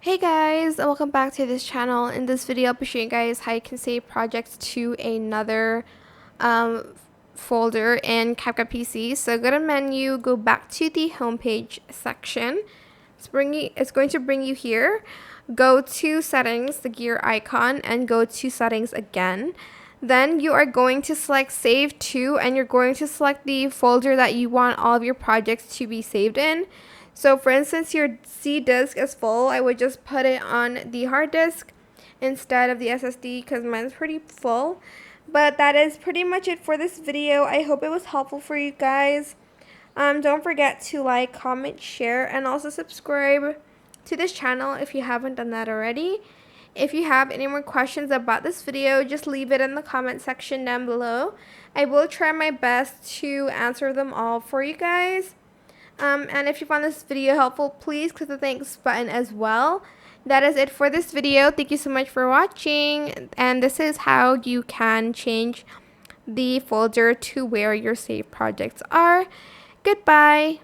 Hey guys, and welcome back to this channel. In this video, I'll be showing you guys how you can save projects to another folder in CapCut PC. So go to menu, go back to the homepage section. It's going to bring you here. Go to settings, the gear icon, and go to settings again. Then you are going to select save to, and you're going to select the folder that you want all of your projects to be saved in. So for instance, your C disk is full. I would just put it on the hard disk instead of the SSD because mine's pretty full. But that is pretty much it for this video. I hope it was helpful for you guys. Don't forget to like, comment, share, and also subscribe to this channel if you haven't done that already. If you have any more questions about this video, just leave it in the comment section down below. I will try my best to answer them all for you guys. And if you found this video helpful, please click the thanks button as well. That is it for this video. Thank you so much for watching. And this is how you can change the folder to where your saved projects are. Goodbye.